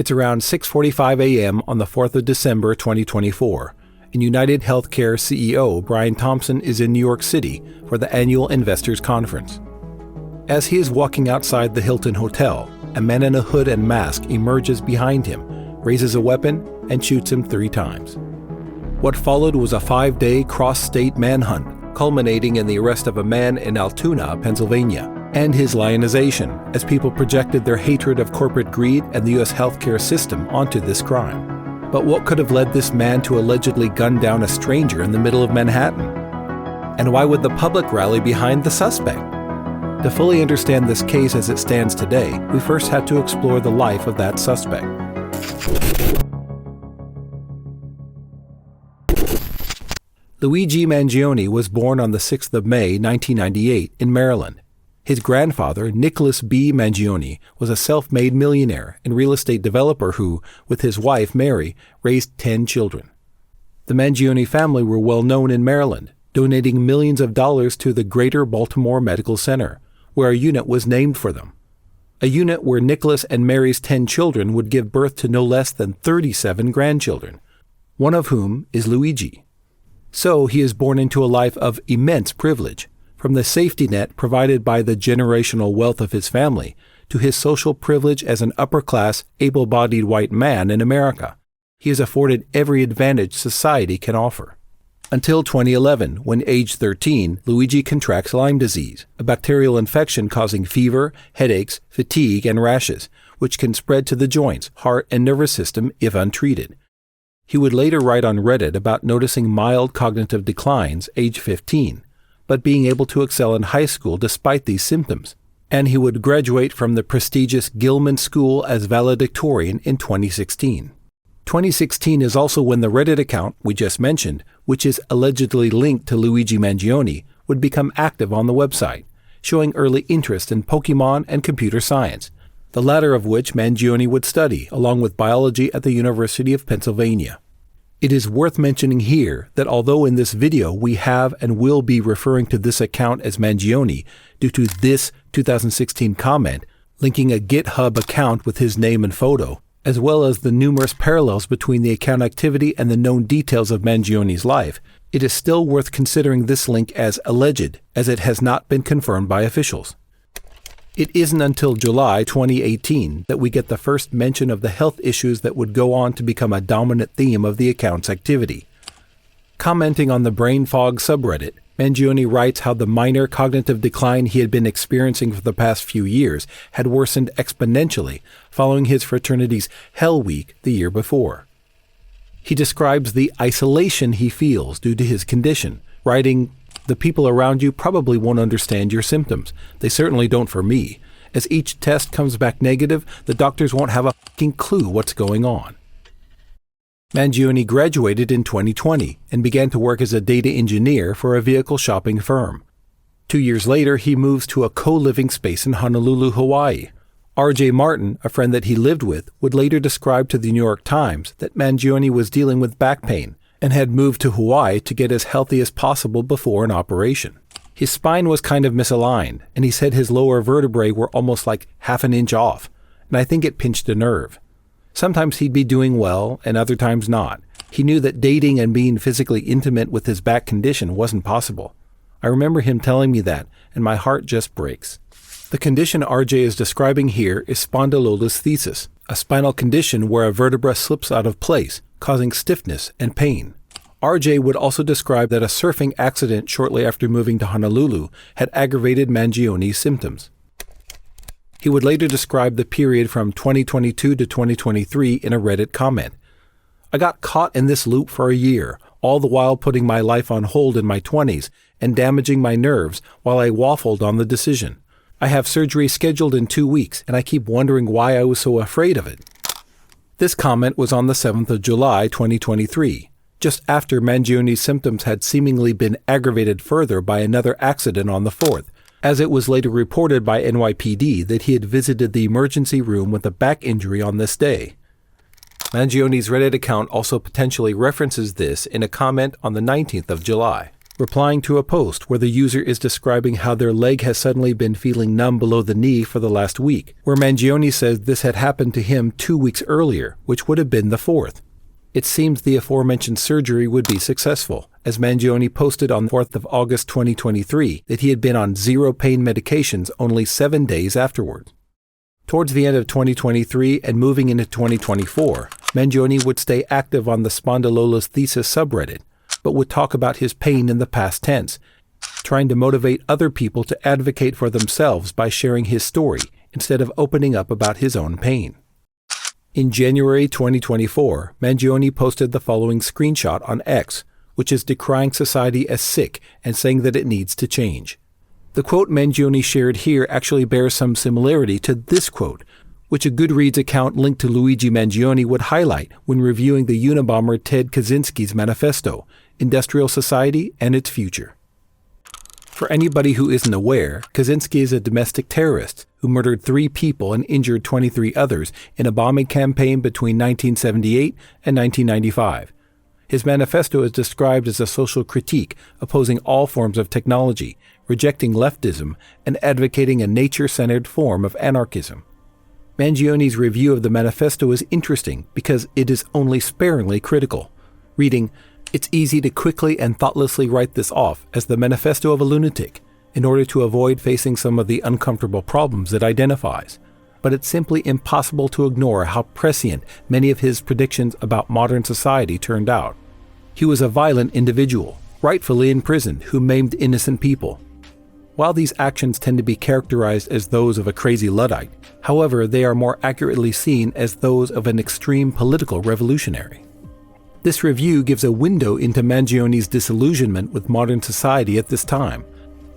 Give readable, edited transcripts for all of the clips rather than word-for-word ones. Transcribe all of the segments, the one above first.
It's around 6:45 a.m. on the 4th of December 2024, and United Healthcare CEO Brian Thompson is in New York City for the annual Investors Conference. As he is walking outside the Hilton Hotel, a man in a hood and mask emerges behind him, raises a weapon, and shoots him 3 times. What followed was a 5-day cross-state manhunt, culminating in the arrest of a man in Altoona, Pennsylvania, and his lionization as people projected their hatred of corporate greed and the U.S. healthcare system onto this crime. But what could have led this man to allegedly gun down a stranger in the middle of Manhattan? And why would the public rally behind the suspect? To fully understand this case as it stands today, we first had to explore the life of that suspect. Luigi Mangione was born on the 6th of May, 1998, in Maryland. His grandfather, Nicholas B. Mangione, was a self-made millionaire and real estate developer who, with his wife Mary, raised 10 children. The Mangione family were well known in Maryland, donating millions of dollars to the Greater Baltimore Medical Center, where a unit was named for them. A unit where Nicholas and Mary's 10 children would give birth to no less than 37 grandchildren, one of whom is Luigi. So he is born into a life of immense privilege, from the safety net provided by the generational wealth of his family to his social privilege as an upper-class, able-bodied white man in America. He is afforded every advantage society can offer. Until 2011, when age 13, Luigi contracts Lyme disease, a bacterial infection causing fever, headaches, fatigue, and rashes, which can spread to the joints, heart, and nervous system if untreated. He would later write on Reddit about noticing mild cognitive declines age 15, but being able to excel in high school despite these symptoms. And he would graduate from the prestigious Gilman School as valedictorian in 2016. 2016 is also when the Reddit account we just mentioned, which is allegedly linked to Luigi Mangione, would become active on the website, showing early interest in Pokemon and computer science, the latter of which Mangione would study, along with biology at the University of Pennsylvania. It is worth mentioning here that although in this video we have and will be referring to this account as Mangione due to this 2016 comment, linking a GitHub account with his name and photo, as well as the numerous parallels between the account activity and the known details of Mangione's life, it is still worth considering this link as alleged, as it has not been confirmed by officials. It isn't until July 2018 that we get the first mention of the health issues that would go on to become a dominant theme of the account's activity. Commenting on the brain fog subreddit, Mangione writes how the minor cognitive decline he had been experiencing for the past few years had worsened exponentially following his fraternity's Hell Week the year before. He describes the isolation he feels due to his condition, writing, "The people around you probably won't understand your symptoms. They certainly don't for me. As each test comes back negative, the doctors won't have a fucking clue what's going on." Mangione graduated in 2020 and began to work as a data engineer for a vehicle shopping firm. 2 years later, he moves to a co-living space in Honolulu, Hawaii. R.J. Martin, a friend that he lived with, would later describe to the New York Times that Mangione was dealing with back pain and had moved to Hawaii to get as healthy as possible before an operation. His spine was kind of misaligned, and he said his lower vertebrae were almost like half an inch off, and I think it pinched a nerve. Sometimes he'd be doing well, and other times not. He knew that dating and being physically intimate with his back condition wasn't possible. I remember him telling me that, and my heart just breaks. The condition RJ is describing here is spondylolisthesis, a spinal condition where a vertebra slips out of place, causing stiffness and pain. RJ would also describe that a surfing accident shortly after moving to Honolulu had aggravated Mangione's symptoms. He would later describe the period from 2022 to 2023 in a Reddit comment. "I got caught in this loop for a year, all the while putting my life on hold in my 20s and damaging my nerves while I waffled on the decision. I have surgery scheduled in 2 weeks, and I keep wondering why I was so afraid of it." This comment was on the 7th of July, 2023, just after Mangione's symptoms had seemingly been aggravated further by another accident on the 4th, as it was later reported by NYPD that he had visited the emergency room with a back injury on this day. Mangione's Reddit account also potentially references this in a comment on the 19th of July. replying to a post where the user is describing how their leg has suddenly been feeling numb below the knee for the last week, where Mangione says this had happened to him 2 weeks earlier, which would have been the 4th. It seems the aforementioned surgery would be successful, as Mangione posted on the 4th of August 2023 that he had been on zero pain medications only 7 days afterward. Towards the end of 2023 and moving into 2024, Mangione would stay active on the spondylolisthesis subreddit, but would talk about his pain in the past tense, trying to motivate other people to advocate for themselves by sharing his story instead of opening up about his own pain. In January 2024, Mangione posted the following screenshot on X, which is decrying society as sick and saying that it needs to change. The quote Mangione shared here actually bears some similarity to this quote, which a Goodreads account linked to Luigi Mangione would highlight when reviewing the Unabomber Ted Kaczynski's manifesto, Industrial Society and Its Future. For anybody who isn't aware, Kaczynski is a domestic terrorist who murdered 3 people and injured 23 others in a bombing campaign between 1978 and 1995. His manifesto is described as a social critique opposing all forms of technology, rejecting leftism, and advocating a nature-centered form of anarchism. Mangione's review of the manifesto is interesting because it is only sparingly critical. Reading, "It's easy to quickly and thoughtlessly write this off as the manifesto of a lunatic in order to avoid facing some of the uncomfortable problems it identifies. But it's simply impossible to ignore how prescient many of his predictions about modern society turned out. He was a violent individual, rightfully imprisoned, who maimed innocent people. While these actions tend to be characterized as those of a crazy Luddite, however, they are more accurately seen as those of an extreme political revolutionary." This review gives a window into Mangione's disillusionment with modern society at this time,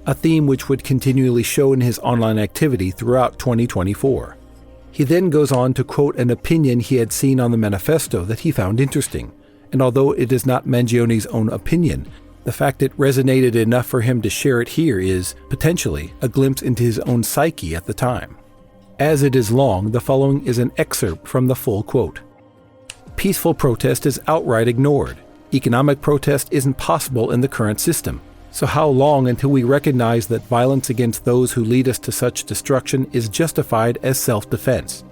a theme which would continually show in his online activity throughout 2024. He then goes on to quote an opinion he had seen on the manifesto that he found interesting, and although it is not Mangione's own opinion, the fact it resonated enough for him to share it here is, potentially, a glimpse into his own psyche at the time. As it is long, the following is an excerpt from the full quote. "Peaceful protest is outright ignored. Economic protest isn't possible in the current system. So how long until we recognize that violence against those who lead us to such destruction is justified as self-defense?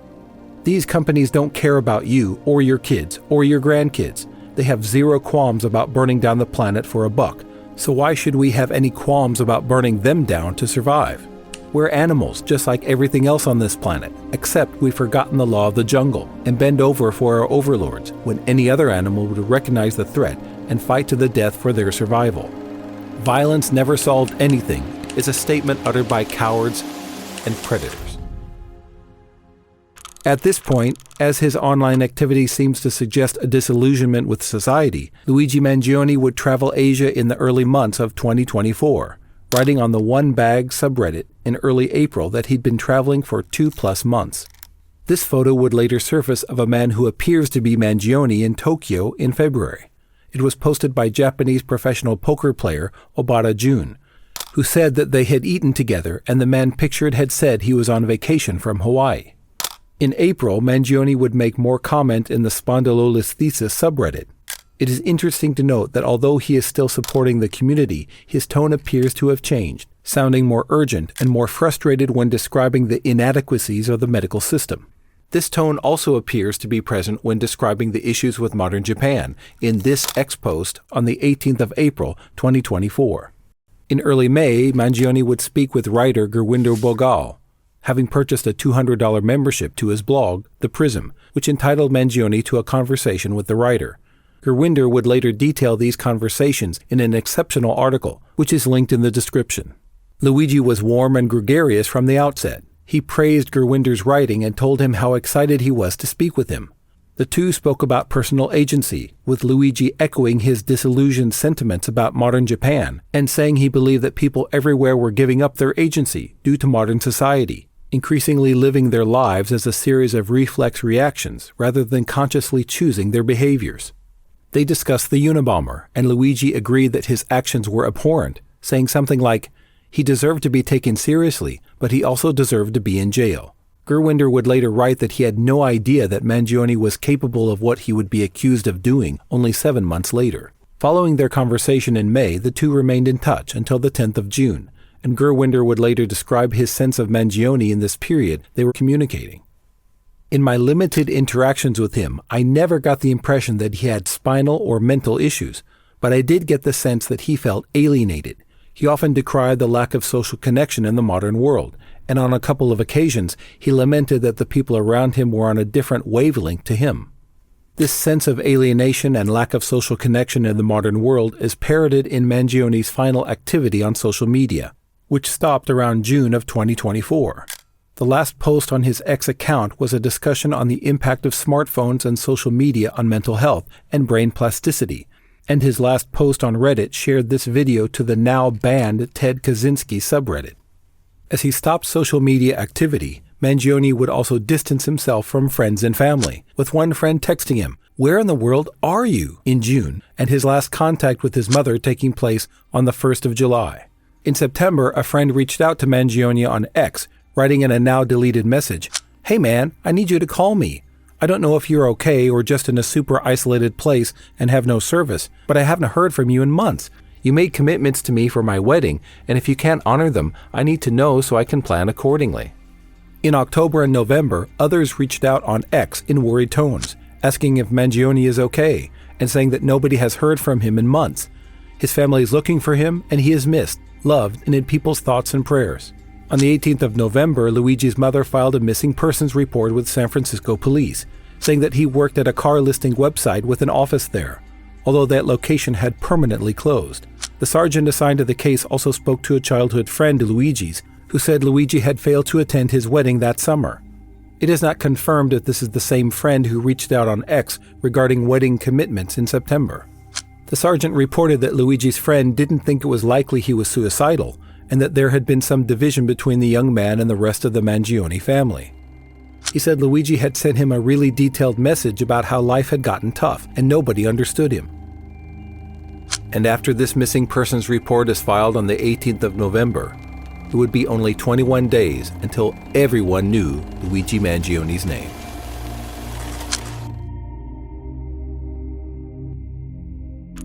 These companies don't care about you or your kids or your grandkids. They have zero qualms about burning down the planet for a buck. So why should we have any qualms about burning them down to survive? We're animals just like everything else on this planet, except we've forgotten the law of the jungle and bend over for our overlords when any other animal would recognize the threat and fight to the death for their survival. Violence never solved anything is a statement uttered by cowards and predators." At this point, as his online activity seems to suggest a disillusionment with society, Luigi Mangione would travel Asia in the early months of 2024, writing on the One Bag subreddit in early April that he'd been traveling for 2+ months. This photo would later surface of a man who appears to be Mangione in Tokyo in February. It was posted by Japanese professional poker player Obata Jun, who said that they had eaten together and the man pictured had said he was on vacation from Hawaii. In April, Mangione would make more comment in the spondylolisthesis subreddit. It is interesting to note that although he is still supporting the community, his tone appears to have changed, sounding more urgent and more frustrated when describing the inadequacies of the medical system. This tone also appears to be present when describing the issues with modern Japan in this X post on the 18th of April, 2024. In early May, Mangione would speak with writer Gurwinder Bhogal, having purchased a $200 membership to his blog, The Prism, which entitled Mangione to a conversation with the writer. Gurwinder would later detail these conversations in an exceptional article, which is linked in the description. Luigi was warm and gregarious from the outset. He praised Gurwinder's writing and told him how excited he was to speak with him. The two spoke about personal agency, with Luigi echoing his disillusioned sentiments about modern Japan and saying he believed that people everywhere were giving up their agency due to modern society, increasingly living their lives as a series of reflex reactions rather than consciously choosing their behaviors. They discussed the Unabomber, and Luigi agreed that his actions were abhorrent, saying something like, "He deserved to be taken seriously, but he also deserved to be in jail." Gurwinder would later write that he had no idea that Mangione was capable of what he would be accused of doing only 7 months later. Following their conversation in May, the two remained in touch until the 10th of June, and Gerwinder would later describe his sense of Mangione in this period they were communicating. In my limited interactions with him, I never got the impression that he had spinal or mental issues, but I did get the sense that he felt alienated. He often decried the lack of social connection in the modern world, and on a couple of occasions he lamented that the people around him were on a different wavelength to him. This sense of alienation and lack of social connection in the modern world is parroted in Mangione's final activity on social media, which stopped around June of 2024. The last post on his X account was a discussion on the impact of smartphones and social media on mental health and brain plasticity, and his last post on Reddit shared this video to the now-banned Ted Kaczynski subreddit. As he stopped social media activity, Mangione would also distance himself from friends and family, with one friend texting him, "Where in the world are you?" in June, and his last contact with his mother taking place on the 1st of July. In September, a friend reached out to Mangione on X, writing in a now-deleted message, "Hey man, I need you to call me. I don't know if you're okay or just in a super isolated place and have no service, but I haven't heard from you in months. You made commitments to me for my wedding, and if you can't honor them, I need to know so I can plan accordingly." In October and November, others reached out on X in worried tones, asking if Mangione is okay, and saying that nobody has heard from him in months. His family is looking for him, and he is missed, loved, and in people's thoughts and prayers. On the 18th of November, Luigi's mother filed a missing persons report with San Francisco police, saying that he worked at a car listing website with an office there, although that location had permanently closed. The sergeant assigned to the case also spoke to a childhood friend of Luigi's, who said Luigi had failed to attend his wedding that summer. It is not confirmed if this is the same friend who reached out on X regarding wedding commitments in September. The sergeant reported that Luigi's friend didn't think it was likely he was suicidal, and that there had been some division between the young man and the rest of the Mangione family. He said Luigi had sent him a really detailed message about how life had gotten tough, and nobody understood him. And after this missing persons report is filed on the 18th of November, it would be only 21 days until everyone knew Luigi Mangione's name.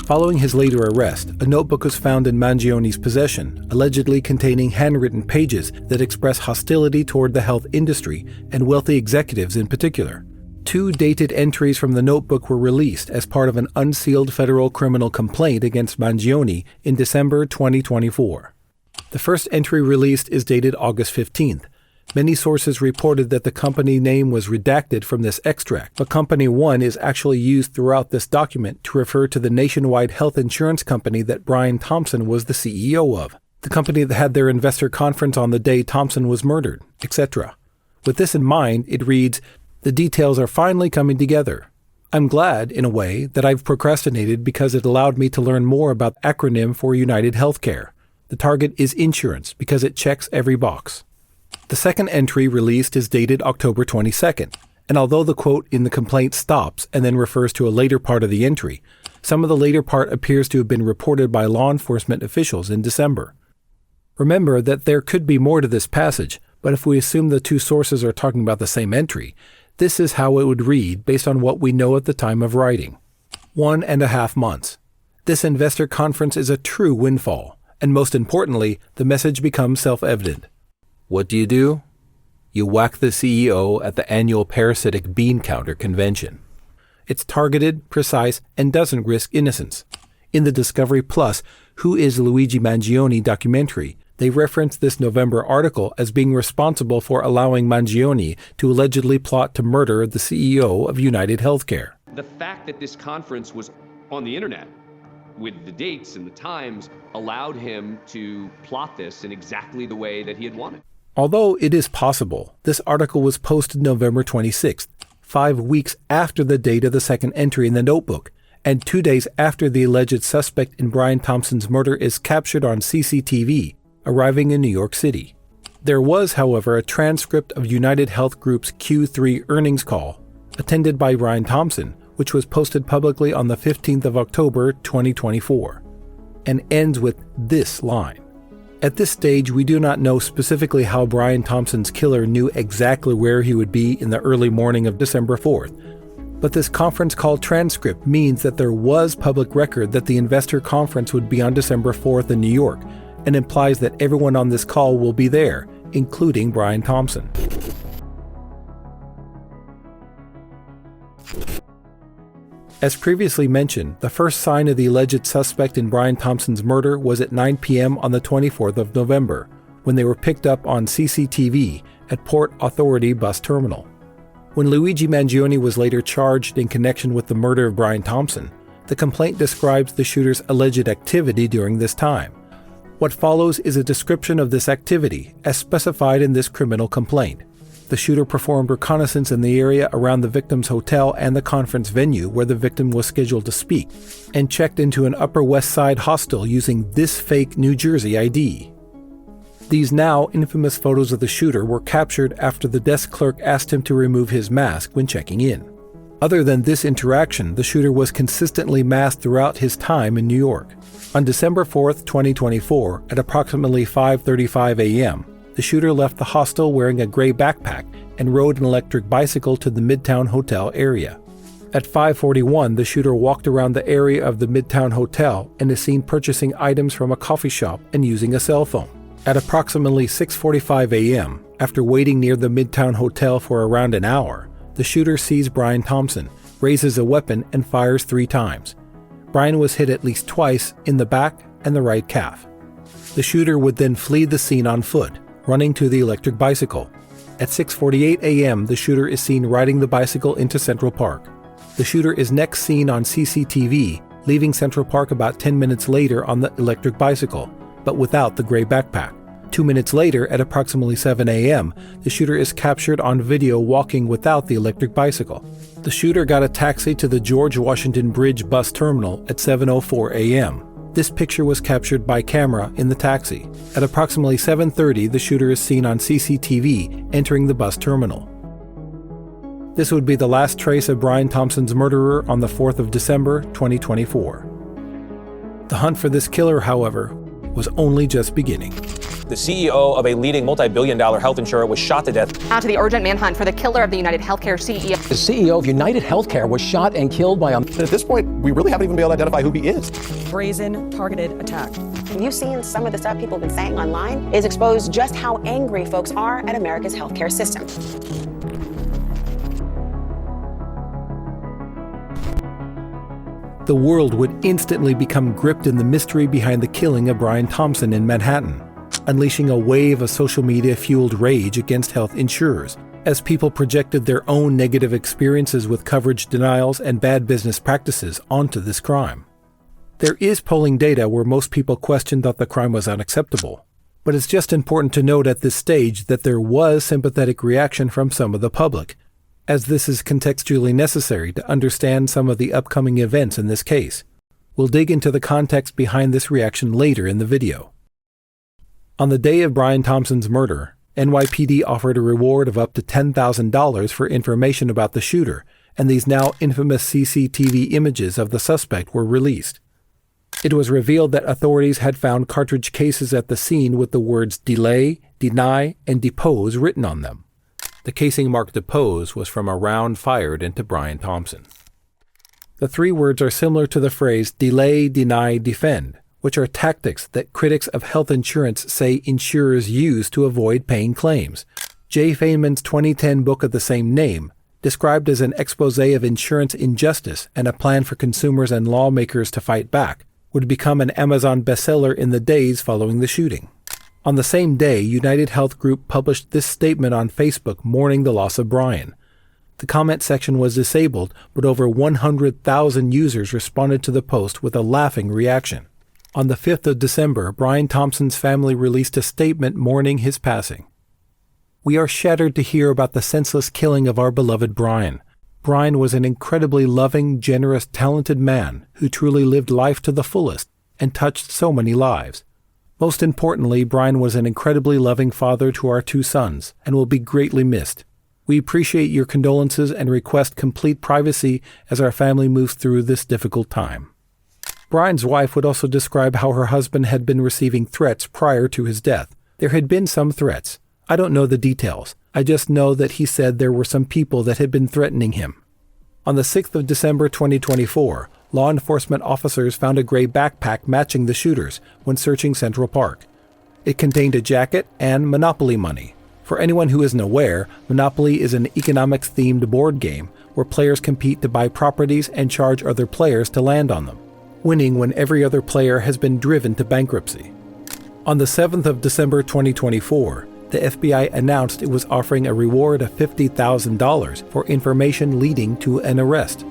Following his later arrest, a notebook was found in Mangione's possession, allegedly containing handwritten pages that express hostility toward the health industry and wealthy executives in particular. 2 dated entries from the notebook were released as part of an unsealed federal criminal complaint against Mangione in December 2024. The first entry released is dated August 15th. Many sources reported that the company name was redacted from this extract, but Company 1 is actually used throughout this document to refer to the nationwide health insurance company that Brian Thompson was the CEO of, the company that had their investor conference on the day Thompson was murdered, etc. With this in mind, it reads, "The details are finally coming together. I'm glad, in a way, that I've procrastinated because it allowed me to learn more about the acronym for United Healthcare. The target is insurance because it checks every box." The second entry released is dated October 22nd, and although the quote in the complaint stops and then refers to a later part of the entry, some of the later part appears to have been reported by law enforcement officials in December. Remember that there could be more to this passage, but if we assume the 2 sources are talking about the same entry, this is how it would read based on what we know at the time of writing. 1.5 months. This investor conference is a true windfall, and most importantly, the message becomes self-evident. What do? You whack the CEO at the annual parasitic bean counter convention. It's targeted, precise, and doesn't risk innocence. In the Discovery Plus Who is Luigi Mangione documentary, they reference this November article as being responsible for allowing Mangione to allegedly plot to murder the CEO of United Healthcare. The fact that this conference was on the internet with the dates and the times allowed him to plot this in exactly the way that he had wanted. Although it is possible, this article was posted November 26th, 5 weeks after the date of the second entry in the notebook, and 2 days after the alleged suspect in Brian Thompson's murder is captured on CCTV, arriving in New York City. There was, however, a transcript of United Health Group's Q3 earnings call, attended by Brian Thompson, which was posted publicly on the 15th of October 2024, and ends with this line. At this stage, we do not know specifically how Brian Thompson's killer knew exactly where he would be in the early morning of December 4th, But this conference call transcript means that there was public record that the investor conference would be on December 4th in New York, and implies that everyone on this call will be there, including Brian Thompson. As previously mentioned, the first sign of the alleged suspect in Brian Thompson's murder was at 9 p.m. on the 24th of November, when they were picked up on CCTV at Port Authority Bus Terminal. When Luigi Mangione was later charged in connection with the murder of Brian Thompson, the complaint describes the shooter's alleged activity during this time. What follows is a description of this activity, as specified in this criminal complaint. The shooter performed reconnaissance in the area around the victim's hotel and the conference venue where the victim was scheduled to speak, and checked into an Upper West Side hostel using this fake New Jersey ID. These now infamous photos of the shooter were captured after the desk clerk asked him to remove his mask when checking in. Other than this interaction, the shooter was consistently masked throughout his time in New York. On December 4th, 2024, at approximately 5:35 a.m., the shooter left the hostel wearing a gray backpack and rode an electric bicycle to the Midtown Hotel area. At 5:41, the shooter walked around the area of the Midtown Hotel and is seen purchasing items from a coffee shop and using a cell phone. At approximately 6:45 a.m., after waiting near the Midtown Hotel for around an hour, the shooter sees Brian Thompson, raises a weapon, and fires 3 times. Brian was hit at least twice in the back and the right calf. The shooter would then flee the scene on foot, running to the electric bicycle. At 6:48 a.m., the shooter is seen riding the bicycle into Central Park. The shooter is next seen on CCTV, leaving Central Park about 10 minutes later on the electric bicycle, but without the gray backpack. 2 minutes later, at approximately 7 a.m., the shooter is captured on video walking without the electric bicycle. The shooter got a taxi to the George Washington Bridge bus terminal at 7:04 a.m. This picture was captured by camera in the taxi. At approximately 7:30, the shooter is seen on CCTV entering the bus terminal. This would be the last trace of Brian Thompson's murderer on the 4th of December, 2024. The hunt for this killer, however, was only just beginning. The CEO of a leading multi-billion-dollar health insurer was shot to death. Now to the urgent manhunt for the killer of the United Healthcare CEO. The CEO of United Healthcare was shot and killed by a... At this point, we really haven't even been able to identify who he is. Brazen, targeted attack. You've seen some of the stuff people have been saying online is exposed just how angry folks are at America's healthcare system. The world would instantly become gripped in the mystery behind the killing of Brian Thompson in Manhattan, unleashing a wave of social media-fueled rage against health insurers, as people projected their own negative experiences with coverage denials and bad business practices onto this crime. There is polling data where most people questioned that the crime was unacceptable, but it's just important to note at this stage that there was sympathetic reaction from some of the public, as this is contextually necessary to understand some of the upcoming events in this case. We'll dig into the context behind this reaction later in the video. On the day of Brian Thompson's murder, NYPD offered a reward of up to $10,000 for information about the shooter, and these now infamous CCTV images of the suspect were released. It was revealed that authorities had found cartridge cases at the scene with the words delay, deny, and depose written on them. The casing marked depose was from a round fired into Brian Thompson. The 3 words are similar to the phrase delay, deny, defend, which are tactics that critics of health insurance say insurers use to avoid paying claims. Jay Feynman's 2010 book of the same name, described as an expose of insurance injustice and a plan for consumers and lawmakers to fight back, would become an Amazon bestseller in the days following the shooting. On the same day, United Health Group published this statement on Facebook mourning the loss of Brian. The comment section was disabled, but over 100,000 users responded to the post with a laughing reaction. On the 5th of December, Brian Thompson's family released a statement mourning his passing. We are shattered to hear about the senseless killing of our beloved Brian. Brian was an incredibly loving, generous, talented man who truly lived life to the fullest and touched so many lives. Most importantly, Brian was an incredibly loving father to our 2 sons and will be greatly missed. We appreciate your condolences and request complete privacy as our family moves through this difficult time. Brian's wife would also describe how her husband had been receiving threats prior to his death. There had been some threats. I don't know the details. I just know that he said there were some people that had been threatening him. On the 6th of December 2024, law enforcement officers found a gray backpack matching the shooters when searching Central Park. It contained a jacket and Monopoly money. For anyone who isn't aware, Monopoly is an economics-themed board game where players compete to buy properties and charge other players to land on them, winning when every other player has been driven to bankruptcy. On the 7th of December 2024, the FBI announced it was offering a reward of $50,000 for information leading to an arrest.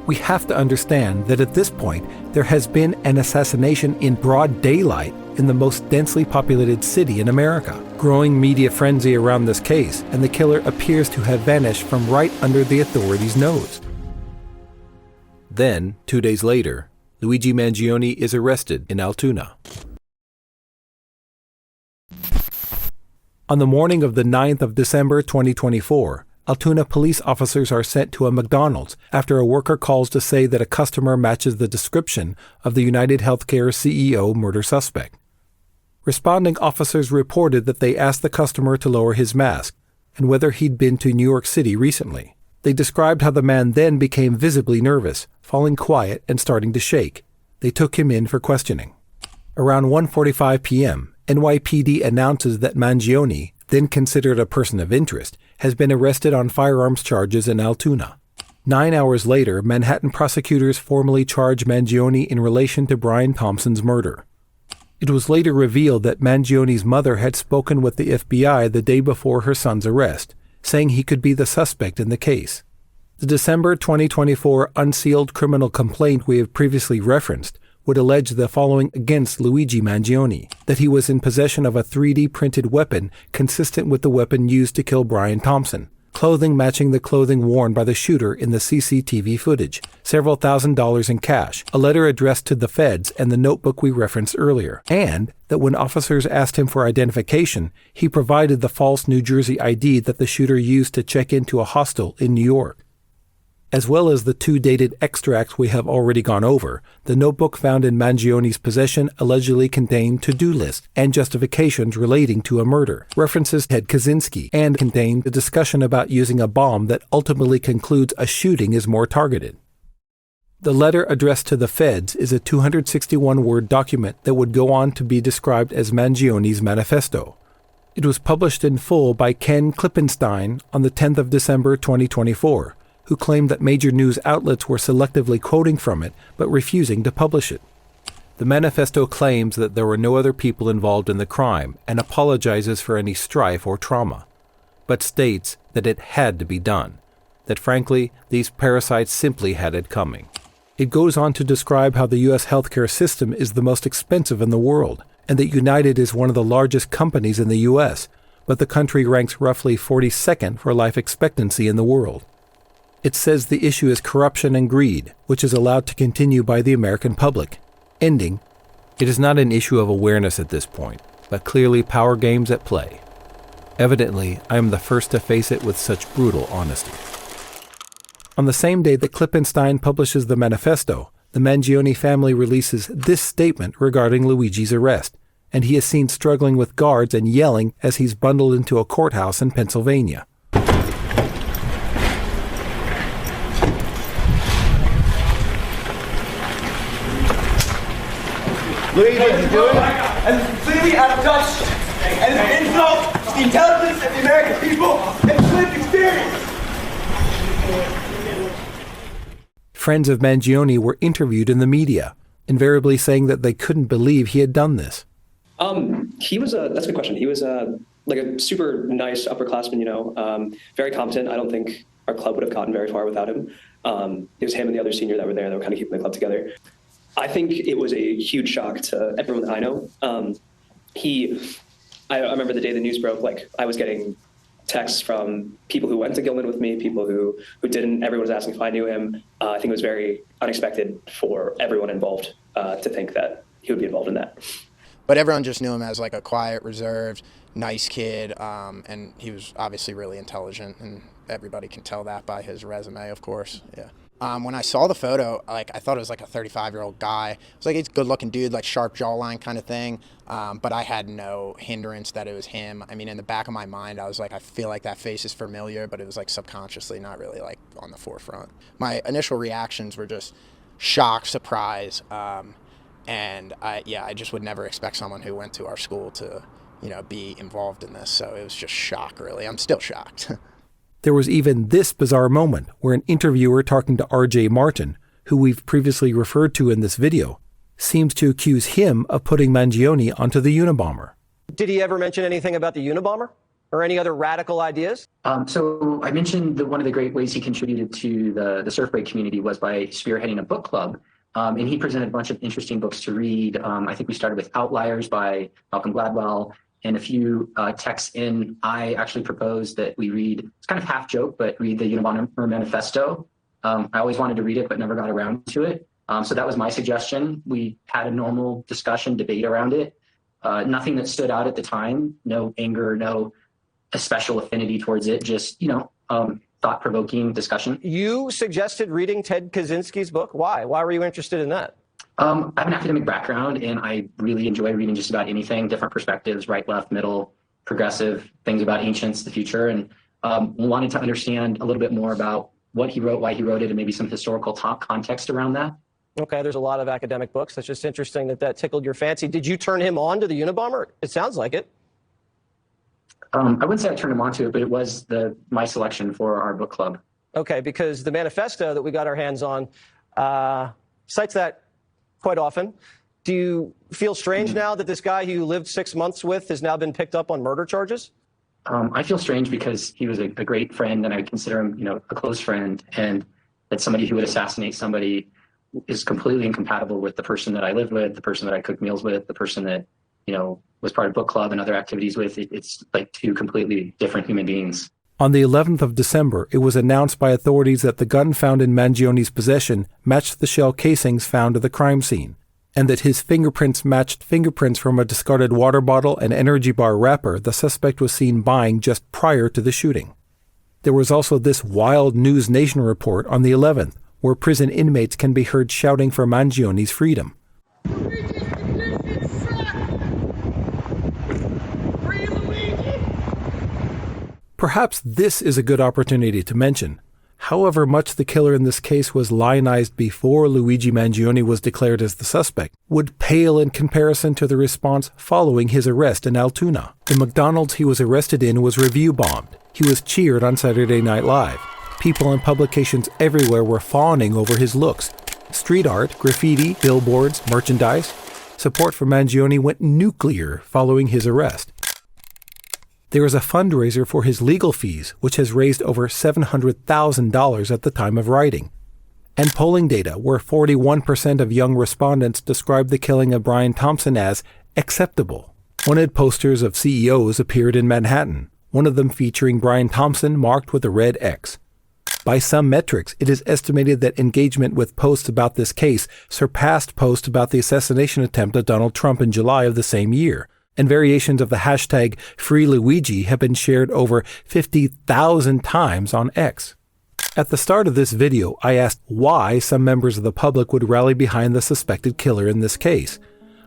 We have to understand that at this point, there has been an assassination in broad daylight in the most densely populated city in America. Growing media frenzy around this case, and the killer appears to have vanished from right under the authorities' nose. Then, 2 days later, Luigi Mangione is arrested in Altoona. On the morning of the 9th of December 2024, Altoona police officers are sent to a McDonald's after a worker calls to say that a customer matches the description of the United Healthcare CEO murder suspect. Responding officers reported that they asked the customer to lower his mask and whether he'd been to New York City recently. They described how the man then became visibly nervous, falling quiet and starting to shake. They took him in for questioning. Around 1:45 p.m., NYPD announces that Mangione, then considered a person of interest, has been arrested on firearms charges in Altoona. 9 hours later, Manhattan prosecutors formally charged Mangione in relation to Brian Thompson's murder. It was later revealed that Mangione's mother had spoken with the FBI the day before her son's arrest, saying he could be the suspect in the case. The December 2024 unsealed criminal complaint we have previously referenced would allege the following against Luigi Mangione: that he was in possession of a 3D printed weapon consistent with the weapon used to kill Brian Thompson, clothing matching the clothing worn by the shooter in the CCTV footage, several $1,000s in cash, a letter addressed to the feds, and the notebook we referenced earlier, and that when officers asked him for identification, he provided the false New Jersey ID that the shooter used to check into a hostel in New York. As well as the 2 dated extracts we have already gone over, the notebook found in Mangione's possession allegedly contained to-do lists and justifications relating to a murder, references to Ted Kaczynski, and contained a discussion about using a bomb that ultimately concludes a shooting is more targeted. The letter addressed to the feds is a 261-word document that would go on to be described as Mangione's manifesto. It was published in full by Ken Klippenstein on the 10th of December 2024, who claimed that major news outlets were selectively quoting from it but refusing to publish it. The manifesto claims that there were no other people involved in the crime and apologizes for any strife or trauma, but states that it had to be done, that frankly, these parasites simply had it coming. It goes on to describe how the U.S. healthcare system is the most expensive in the world, and that United is one of the largest companies in the U.S., but the country ranks roughly 42nd for life expectancy in the world. It says the issue is corruption and greed, which is allowed to continue by the American public. Ending, it is not an issue of awareness at this point, but clearly power games at play. Evidently, I am the first to face it with such brutal honesty. On the same day that Klippenstein publishes the manifesto, the Mangione family releases this statement regarding Luigi's arrest, and he is seen struggling with guards and yelling as he's bundled into a courthouse in Pennsylvania. Luigi, what you doing? I'm completely out of touch. And it's an insult to the intelligence of the American people and lived experience. Friends of Mangione were interviewed in the media, invariably saying that they couldn't believe he had done this. That's a good question. He was like a super nice upperclassman, very competent. I don't think our club would have gotten very far without him. It was him and the other senior that were there that were kind of keeping the club together. I think it was a huge shock to everyone that I know. I remember the day the news broke, I was getting texts from people who went to Gilman with me, people who didn't. Everyone was asking if I knew him. I think it was very unexpected for everyone involved to think that he would be involved in that. But everyone just knew him as a quiet, reserved, nice kid, and he was obviously really intelligent, and everybody can tell that by his resume, of course. Yeah. When I saw the photo, I thought it was like a 35-year-old guy. It was like, he's a good-looking dude, like sharp jawline kind of thing. But I had no hindrance that it was him. I mean, in the back of my mind, I was like, I feel like that face is familiar, but it was like subconsciously, not really like on the forefront. My initial reactions were just shock, surprise, and I just would never expect someone who went to our school to, be involved in this. So it was just shock, really. I'm still shocked. There was even this bizarre moment where an interviewer talking to R.J. Martin, who we've previously referred to in this video, seems to accuse him of putting Mangione onto the Unabomber. Did he ever mention anything about the Unabomber or any other radical ideas? So I mentioned that one of the great ways he contributed to the surf break community was by spearheading a book club. And he presented a bunch of interesting books to read. I think we started with Outliers by Malcolm Gladwell. And a few texts in, I actually proposed that we read, it's kind of half joke, but read the Unabomber Manifesto. I always wanted to read it, but never got around to it. So that was my suggestion. We had a normal discussion, debate around it. Nothing that stood out at the time, no anger, no special affinity towards it, just, thought-provoking discussion. You suggested reading Ted Kaczynski's book. Why? Why were you interested in that? I have an academic background, and I really enjoy reading just about anything, different perspectives, right, left, middle, progressive, things about ancients, the future, and wanted to understand a little bit more about what he wrote, why he wrote it, and maybe some historical context around that. Okay, there's a lot of academic books. That's just interesting that tickled your fancy. Did you turn him on to the Unabomber? It sounds like it. I wouldn't say I turned him on to it, but it was my selection for our book club. Okay, because the manifesto that we got our hands on cites that quite often. Do you feel strange now that this guy who you lived 6 months with has now been picked up on murder charges? I feel strange because he was a great friend, and I consider him, a close friend, and that somebody who would assassinate somebody is completely incompatible with the person that I lived with, the person that I cooked meals with, the person that, was part of book club and other activities with. It's like two completely different human beings. On the 11th of December, it was announced by authorities that the gun found in Mangione's possession matched the shell casings found at the crime scene, and that his fingerprints matched fingerprints from a discarded water bottle and energy bar wrapper the suspect was seen buying just prior to the shooting. There was also this wild News Nation report on the 11th, where prison inmates can be heard shouting for Mangione's freedom. Perhaps this is a good opportunity to mention. However much the killer in this case was lionized before Luigi Mangione was declared as the suspect, would pale in comparison to the response following his arrest in Altoona. The McDonald's he was arrested in was review bombed. He was cheered on Saturday Night Live. People and publications everywhere were fawning over his looks. Street art, graffiti, billboards, merchandise. Support for Mangione went nuclear following his arrest. There is a fundraiser for his legal fees, which has raised over $700,000 at the time of writing. And polling data, where 41% of young respondents described the killing of Brian Thompson as acceptable. Wanted posters of CEOs appeared in Manhattan, one of them featuring Brian Thompson marked with a red X. By some metrics, it is estimated that engagement with posts about this case surpassed posts about the assassination attempt of Donald Trump in July of the same year. And variations of the hashtag #FreeLuigi have been shared over 50,000 times on X. At the start of this video, I asked why some members of the public would rally behind the suspected killer in this case.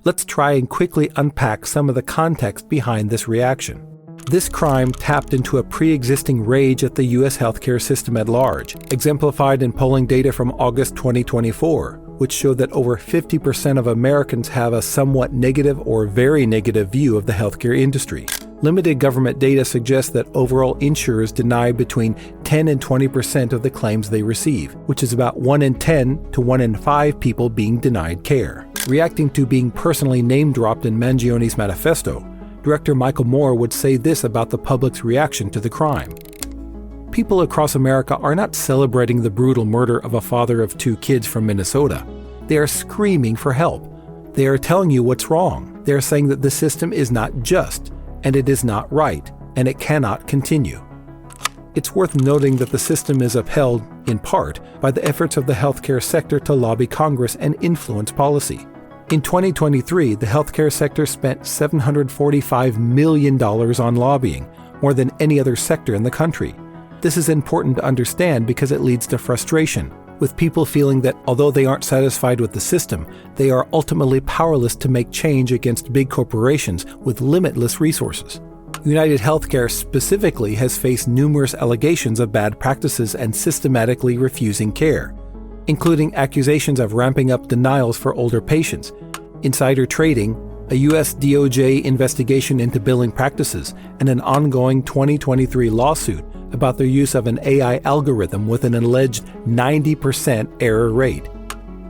Let's try and quickly unpack some of the context behind this reaction. This crime tapped into a pre-existing rage at the U.S. healthcare system at large, exemplified in polling data from August 2024, which showed that over 50% of Americans have a somewhat negative or very negative view of the healthcare industry. Limited government data suggests that overall insurers deny between 10 and 20% of the claims they receive, which is about 1 in 10 to 1 in 5 people being denied care. Reacting to being personally name-dropped in Mangione's manifesto, Director Michael Moore would say this about the public's reaction to the crime. People across America are not celebrating the brutal murder of a father of 2 kids from Minnesota. They are screaming for help. They are telling you what's wrong. They are saying that the system is not just, and it is not right, and it cannot continue. It's worth noting that the system is upheld, in part, by the efforts of the healthcare sector to lobby Congress and influence policy. In 2023, the healthcare sector spent $745 million on lobbying, more than any other sector in the country. This is important to understand because it leads to frustration, with people feeling that although they aren't satisfied with the system, they are ultimately powerless to make change against big corporations with limitless resources. United Healthcare specifically has faced numerous allegations of bad practices and systematically refusing care, including accusations of ramping up denials for older patients, insider trading, a US DOJ investigation into billing practices, and an ongoing 2023 lawsuit about their use of an AI algorithm with an alleged 90% error rate.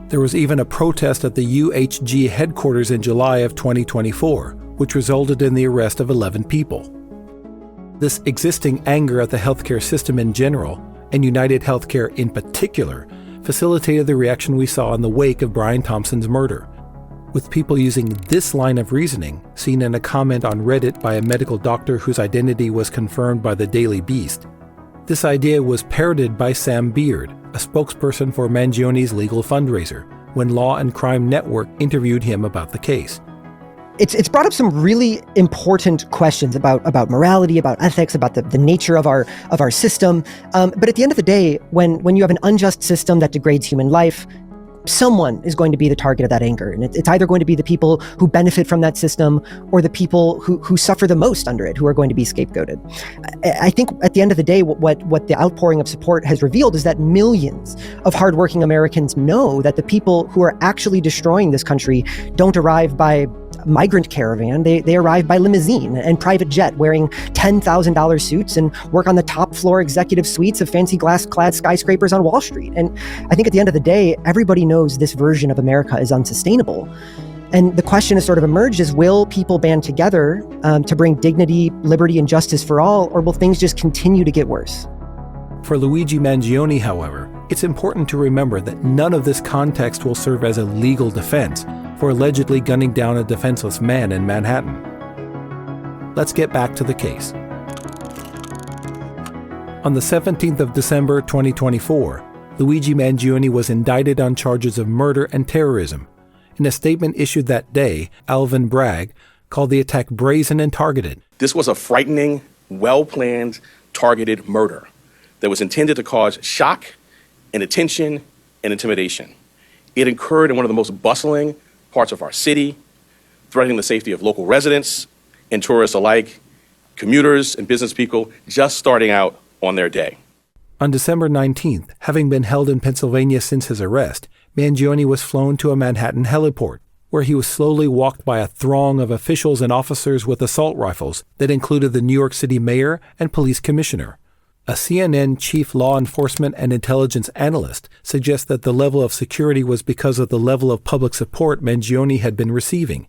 There was even a protest at the UHG headquarters in July of 2024, which resulted in the arrest of 11 people. This existing anger at the healthcare system in general, and United Healthcare in particular, facilitated the reaction we saw in the wake of Brian Thompson's murder, with people using this line of reasoning seen in a comment on Reddit by a medical doctor whose identity was confirmed by the Daily Beast. This idea was parroted by Sam Beard, a spokesperson for Mangione's legal fundraiser, when Law and Crime Network interviewed him about the case. It's brought up some really important questions about morality, about ethics, about the nature of our system. But at the end of the day, when you have an unjust system that degrades human life, someone is going to be the target of that anger. And it's either going to be the people who benefit from that system or the people who suffer the most under it, who are going to be scapegoated. I think at the end of the day, what the outpouring of support has revealed is that millions of hardworking Americans know that the people who are actually destroying this country don't arrive by migrant caravan. They arrive by limousine and private jet, wearing $10,000 suits and work on the top floor executive suites of fancy glass-clad skyscrapers on Wall Street. And I think at the end of the day, everybody knows this version of America is unsustainable. And the question has sort of emerged is, will people band together to bring dignity, liberty, and justice for all, or will things just continue to get worse? For Luigi Mangione, however, it's important to remember that none of this context will serve as a legal defense for allegedly gunning down a defenseless man in Manhattan. Let's get back to the case. On the 17th of December 2024, Luigi Mangione was indicted on charges of murder and terrorism. In a statement issued that day, Alvin Bragg called the attack brazen and targeted. This was a frightening, well-planned, targeted murder that was intended to cause shock, inattention, and intimidation. It occurred in one of the most bustling parts of our city, threatening the safety of local residents and tourists alike, commuters and business people just starting out on their day. On December 19th, having been held in Pennsylvania since his arrest, Mangione was flown to a Manhattan heliport, where he was slowly walked by a throng of officials and officers with assault rifles that included the New York City mayor and police commissioner. A CNN chief law enforcement and intelligence analyst suggests that the level of security was because of the level of public support Mangione had been receiving,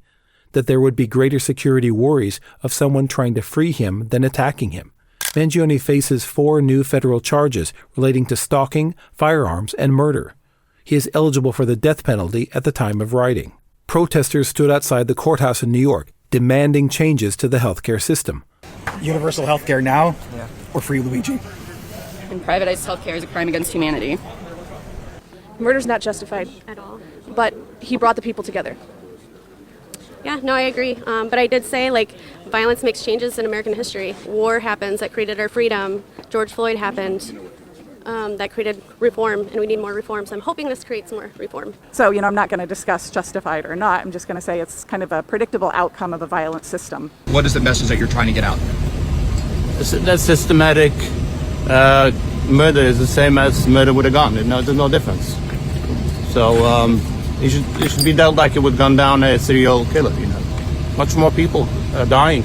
that there would be greater security worries of someone trying to free him than attacking him. Mangione faces 4 new federal charges relating to stalking, firearms, and murder. He is eligible for the death penalty at the time of writing. Protesters stood outside the courthouse in New York, demanding changes to the healthcare system. Universal healthcare now, or free Luigi? And privatized healthcare is a crime against humanity. Murder's not justified at all, but he brought the people together. Yeah, no, I agree. But I did say, violence makes changes in American history. War happens that created our freedom. George Floyd happened that created reform, and we need more reform. So I'm hoping this creates more reform. So, I'm not going to discuss justified or not. I'm just going to say it's kind of a predictable outcome of a violent system. What is the message that you're trying to get out? That systematic murder is the same as murder with a gun. There's no difference. So it should be dealt like it would gun down a serial killer. Much more people are dying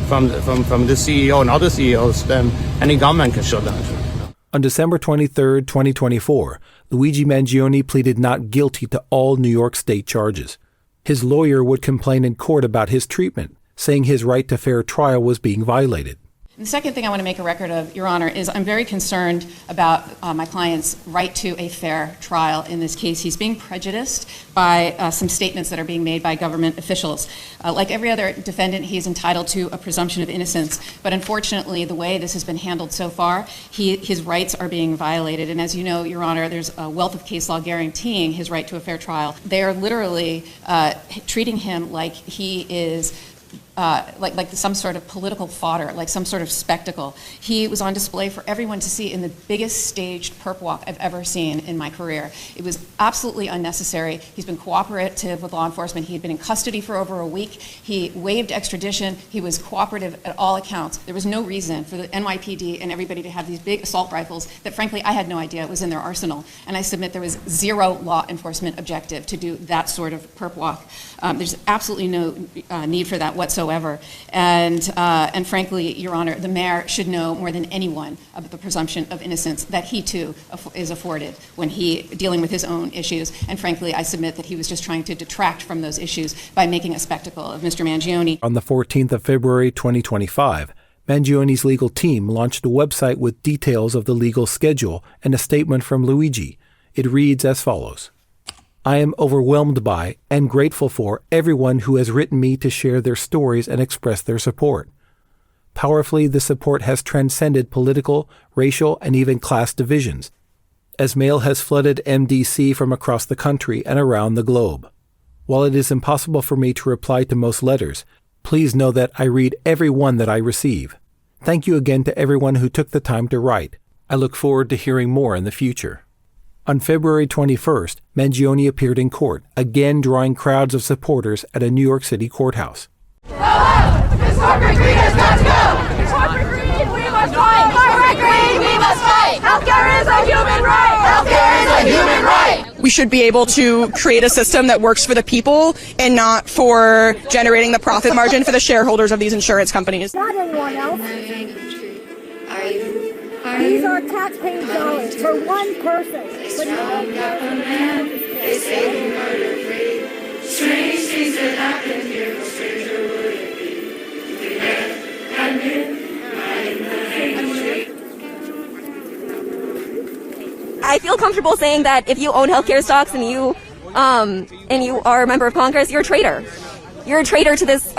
from the CEO and other CEOs than any gunman can shut down. On December 23, 2024, Luigi Mangione pleaded not guilty to all New York State charges. His lawyer would complain in court about his treatment, saying his right to fair trial was being violated. The second thing I want to make a record of, Your Honor, is I'm very concerned about my client's right to a fair trial in this case. He's being prejudiced by some statements that are being made by government officials. Like every other defendant, he is entitled to a presumption of innocence. But unfortunately, the way this has been handled so far, his rights are being violated. And as you know, Your Honor, there's a wealth of case law guaranteeing his right to a fair trial. They are literally treating him like he is like some sort of political fodder, like some sort of spectacle. He was on display for everyone to see in the biggest staged perp walk I've ever seen in my career. It was absolutely unnecessary. He's been cooperative with law enforcement. He had been in custody for over a week. He waived extradition. He was cooperative at all accounts. There was no reason for the NYPD and everybody to have these big assault rifles that, frankly, I had no idea was in their arsenal. And I submit there was zero law enforcement objective to do that sort of perp walk. There's absolutely no need for that whatsoever. And frankly, Your Honor, the mayor should know more than anyone about the presumption of innocence that he too is afforded when dealing with his own issues. And frankly, I submit that he was just trying to detract from those issues by making a spectacle of Mr. Mangione. On the 14th of February 2025, Mangione's legal team launched a website with details of the legal schedule and a statement from Luigi. It reads as follows. I am overwhelmed by and grateful for everyone who has written me to share their stories and express their support. Powerfully, the support has transcended political, racial, and even class divisions, as mail has flooded MDC from across the country and around the globe. While it is impossible for me to reply to most letters, please know that I read every one that I receive. Thank you again to everyone who took the time to write. I look forward to hearing more in the future. On February 21st, Mangione appeared in court, again drawing crowds of supporters at a New York City courthouse. Miss Corporate Greed has got to go! Corporate Greed, we must fight! Corporate Greed, we must fight! Healthcare is a human right! Healthcare is a human right! We should be able to create a system that works for the people and not for generating the profit margin for the shareholders of these insurance companies. Not anyone else. These are taxpaying dollars for one person. But they say the murder free. Strange things that happen here, no stranger would it be. We met and I feel comfortable saying that if you own healthcare stocks and you are a member of Congress, you're a traitor. You're a traitor to this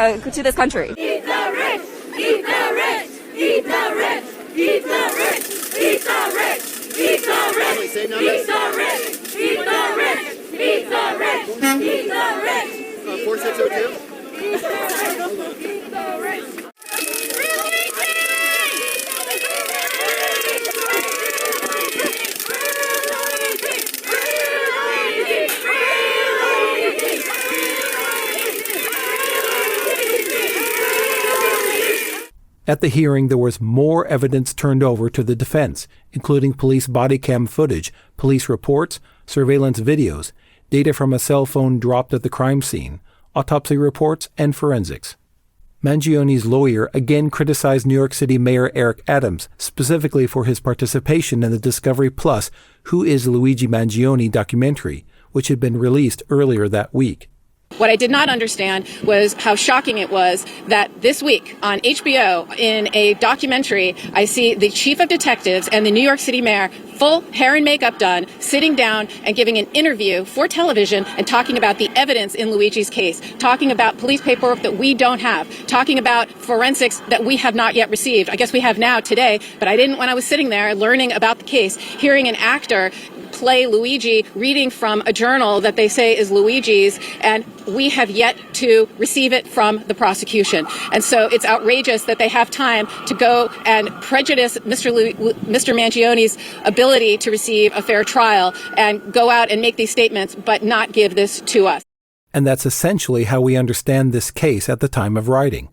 country. Eat the rich! Eat the rich! Eat the rich! Eat the rich! Eat the rich! Eat the rich! Eat the rich! Eat the rich! Eat the rich! Eat the rich! 4602? Eat the rich! Eat the rich! At the hearing, there was more evidence turned over to the defense, including police body cam footage, police reports, surveillance videos, data from a cell phone dropped at the crime scene, autopsy reports, and forensics. Mangione's lawyer again criticized New York City Mayor Eric Adams, specifically for his participation in the Discovery Plus Who is Luigi Mangione documentary, which had been released earlier that week. What I did not understand was how shocking it was that this week on HBO, in a documentary, I see the chief of detectives and the New York City mayor, full hair and makeup done, sitting down and giving an interview for television and talking about the evidence in Luigi's case, talking about police paperwork that we don't have, talking about forensics that we have not yet received. I guess we have now today, but I didn't when I was sitting there learning about the case, hearing an actor play Luigi reading from a journal that they say is Luigi's, and we have yet to receive it from the prosecution. And so it's outrageous that they have time to go and prejudice Mr. Mangione's ability to receive a fair trial and go out and make these statements, but not give this to us. And that's essentially how we understand this case at the time of writing.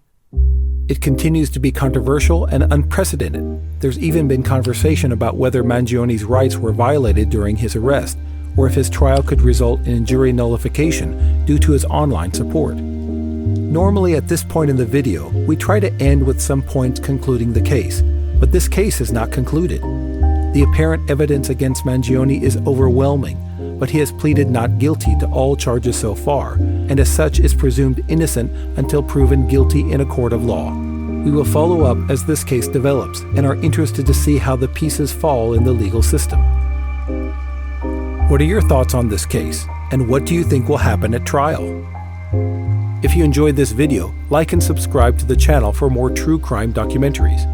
It continues to be controversial and unprecedented. There's even been conversation about whether Mangione's rights were violated during his arrest, or if his trial could result in jury nullification due to his online support. Normally at this point in the video, we try to end with some points concluding the case, but this case is not concluded. The apparent evidence against Mangione is overwhelming, but he has pleaded not guilty to all charges so far, and as such is presumed innocent until proven guilty in a court of law. We will follow up as this case develops and are interested to see how the pieces fall in the legal system. What are your thoughts on this case, and what do you think will happen at trial? If you enjoyed this video, like and subscribe to the channel for more true crime documentaries.